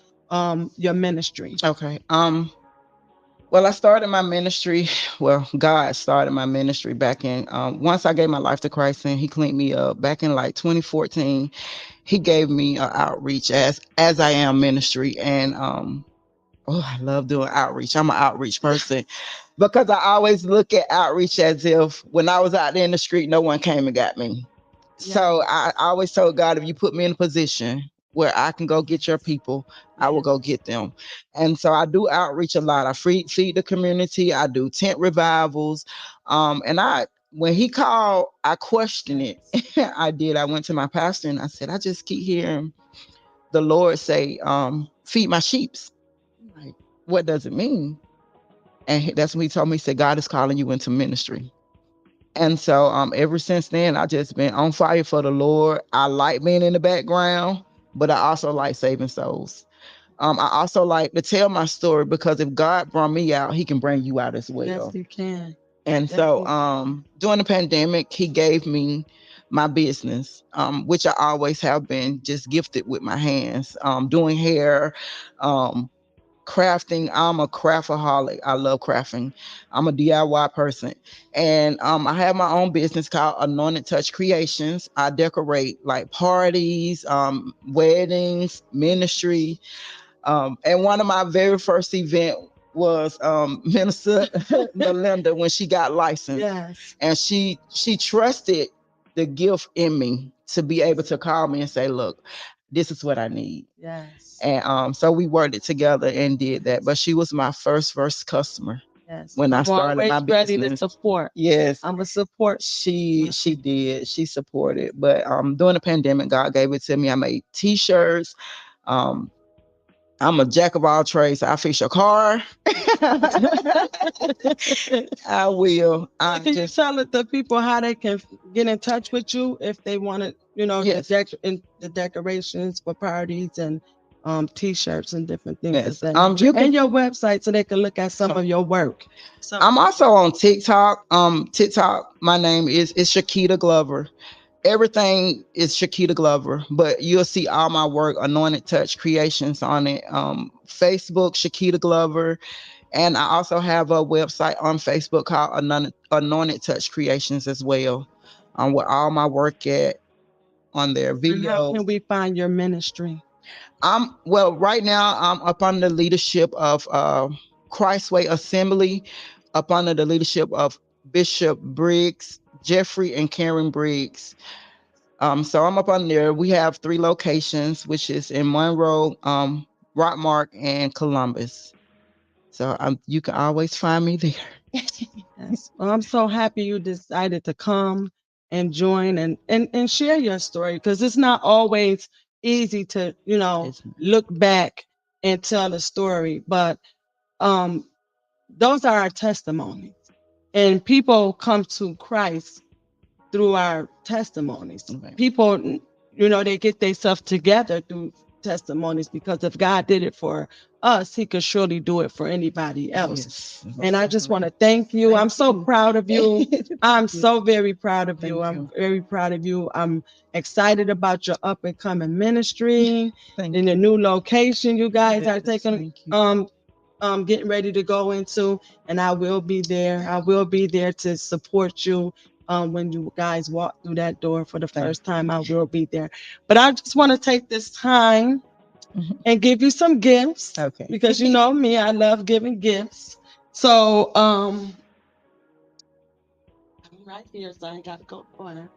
A: your ministry.
B: Okay. Well, I started my ministry. Well, God started my ministry back in once I gave my life to Christ and He cleaned me up back in like 2014. He gave me an outreach as I am ministry, and I love doing outreach. I'm an outreach person because I always look at outreach as if when I was out there in the street, no one came and got me. So I always told God, if you put me in a position where I can go get your people, I will go get them. And so I do outreach a lot. I feed the community. I do tent revivals. And when he called, I questioned it. I did. I went to my pastor and I said, I just keep hearing the Lord say, feed my sheeps. Like, what does it mean? And that's when he told me, he said, God is calling you into ministry. And so ever since then, I just been on fire for the Lord. I like being in the background, but I also like saving souls. I also like to tell my story because if God brought me out, He can bring you out as well.
A: Yes, He can.
B: And so during the pandemic, He gave me my business, which I always have been just gifted with my hands, doing hair, crafting. I'm a craftaholic. I love crafting. I'm a DIY person. And I have my own business called Anointed Touch Creations. I decorate like parties, weddings, ministry. And one of my very first event was Minister Melinda when she got licensed.
A: Yes.
B: And she trusted the gift in me to be able to call me and say, look, this is what I need.
A: Yes.
B: And so we worked it together and did that. But she was my first customer.
A: Yes.
B: When I started my business.
A: Ready to support.
B: Yes.
A: I'm a support.
B: She did. She supported. But during the pandemic, God gave it to me. I made t-shirts. I'm a jack of all trades. I fix your car. I will.
A: Can you tell the people how they can get in touch with you if they want to,
B: Yes.
A: the decorations for parties and t-shirts and different things.
B: Yes.
A: And your website so they can look at some of your work.
B: I'm also on TikTok. TikTok, my name is Shikita Glover. Everything is Shikita Glover, but you'll see all my work, Anointed Touch Creations on it. Facebook, Shikita Glover. And I also have a website on Facebook called Anointed Touch Creations as well, with all my work at on their videos.
A: How can we find your ministry?
B: Well, right now I'm up under the leadership of Christway Assembly, up under the leadership of Bishop Briggs, Jeffrey and Karen Briggs. So I'm up on there. We have 3 locations, which is in Monroe, Rockmark, and Columbus. So you can always find me there.
A: Yes. Well, I'm so happy you decided to come and join and share your story, because it's not always easy to, look back and tell a story, but those are our testimonies. And people come to Christ through our testimonies. Right. People, they get themselves together through testimonies, because if God did it for us, He could surely do it for anybody else. Yes. And I just want to thank you. I'm so proud of you. I'm so very proud of you. I'm very proud of you. I'm excited about your up and coming ministry in the new location you guys are taking, getting ready to go into, and I will be there. I will be there to support you. When you guys walk through that door for the first time, I will be there. But I just want to take this time and give you some gifts. Okay. Because you know me, I love giving gifts. So I'm right here, so I ain't gotta go far.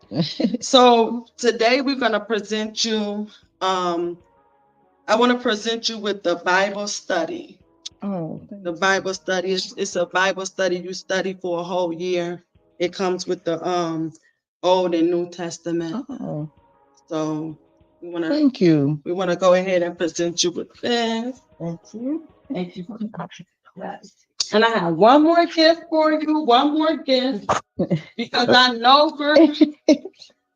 A: So today we're gonna present you. I want to present you with the Bible study.
B: Oh,
A: The Bible study is it's a Bible study you study for a whole year. It comes with the Old and New Testament.
B: oh,
A: So
B: thank you.
A: we wanna go ahead and present you with this.
B: Thank you. Thank you for the
A: Yes. And I have one more gift for you, one more gift, because I know, girl,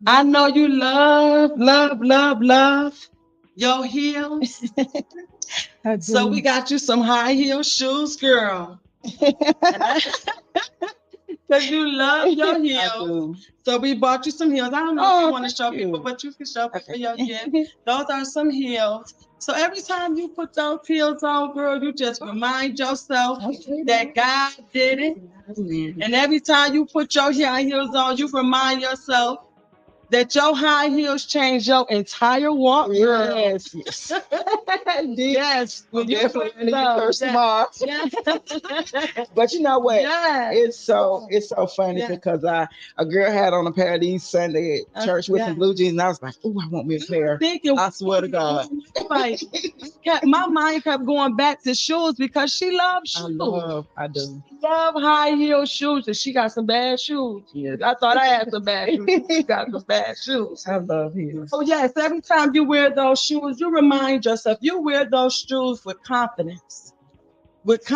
A: I know you love, love, love, love your heels. So we got you some high heel shoes, girl. Because you love your heels. So we bought you some heels. I don't know if you want to show people, but you can show people your gift. Those are some heels. So every time you put those heels on, girl, you just remind yourself that God did it. And every time you put your high heels on, you remind yourself that your high heels changed your entire walk, girl.
B: Yes, yes.
A: Yes.
B: Well,
A: You
B: definitely
A: put
B: need to first
A: those.
B: tomorrow.
A: Yes.
B: But you know what?
A: Yes.
B: It's so funny
A: Yes.
B: because a girl had on a pair of these Sunday at church with some
A: Yes.
B: blue jeans, and I was like, "Oh, I want me a pair."
A: Thinking,
B: I swear to God.
A: like my mind kept going back to shoes because she loves shoes.
B: I do.
A: Love high heel shoes, and she got some bad shoes.
B: Yes.
A: I thought I had some bad shoes. She got some bad shoes.
B: I love heels.
A: Oh yes, every time you wear those shoes, you remind yourself you wear those shoes with confidence, with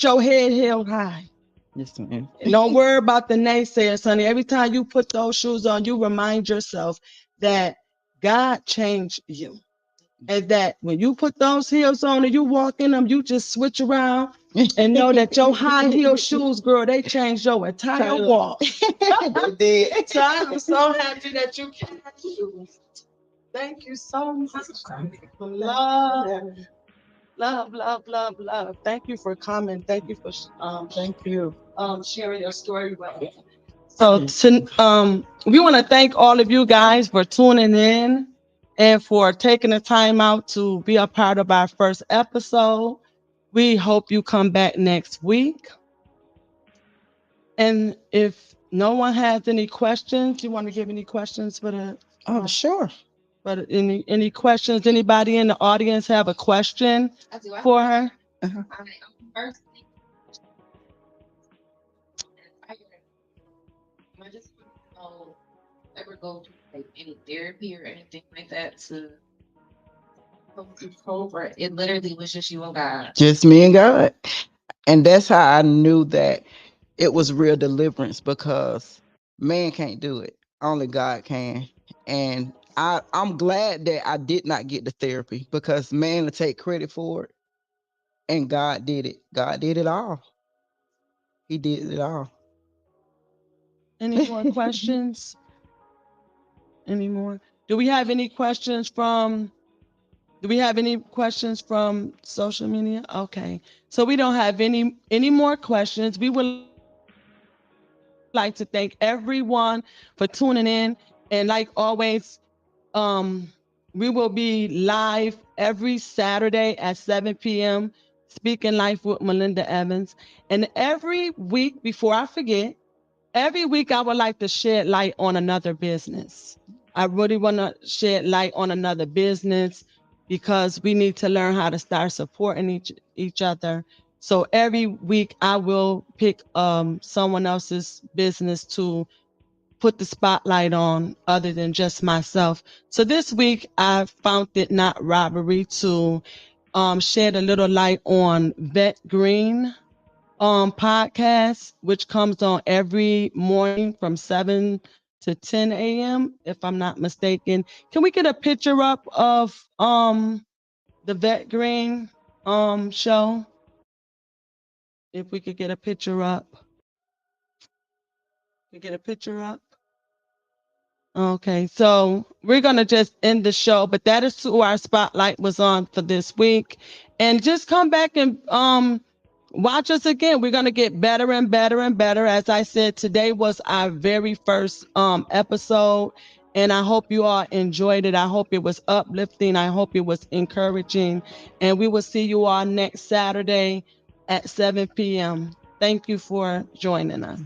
A: your head held high.
B: Yes, ma'am.
A: And don't worry about the naysayers, honey. Every time you put those shoes on, you remind yourself that God changed you. And that when you put those heels on and you walk in them, you just switch around and know that your high heel shoes, girl, they changed your entire walk.
B: They did.
A: So I'm so happy that you can have shoes. Thank you so much. Love, love, love, love, love. Thank you for coming. Thank you for
B: Thank you.
A: sharing your story with me. So we want to thank all of you guys for tuning in and for taking the time out to be a part of our first episode. We hope you come back next week. And if no one has any questions, you want to give any questions for the
B: Oh, sure.
A: but any questions? Anybody in the audience have a question for her?
B: Uh-huh.
C: First, I just want to know, ever go to like any therapy or anything like that to help you cope, or it literally was just you and God?
B: Just me and God. And that's how I knew that it was real deliverance because man can't do it. Only God can. And I'm glad that I did not get the therapy because man to take credit for it. And God did it. God did it all. He did it all.
A: Any more questions? Any more? Do we have any questions from Do we have any questions from social media? Okay. So we don't have any more questions. We would like to thank everyone for tuning in. And like always, we will be live every Saturday at 7 p.m. Speaking Life with Melinda Evans. And every week, before I forget, every week I would like to shed light on another business. I really want to shed light on another business because we need to learn how to start supporting each other. So every week I will pick someone else's business to put the spotlight on other than just myself. So this week I found it not robbery to shed a little light on Vet Green podcast, which comes on every morning from 7 to 10 a.m., if I'm not mistaken. Can we get a picture up of the Vet Green show? If we could get a picture up. We get a picture up. Okay, so we're gonna just end the show, but that is who our spotlight was on for this week. And just come back and watch us again. We're gonna get better and better and better. As I said, today was our very first episode, and I hope you all enjoyed it. I hope it was uplifting. I hope it was encouraging. And we will see you all next Saturday at 7 p.m. Thank you for joining us.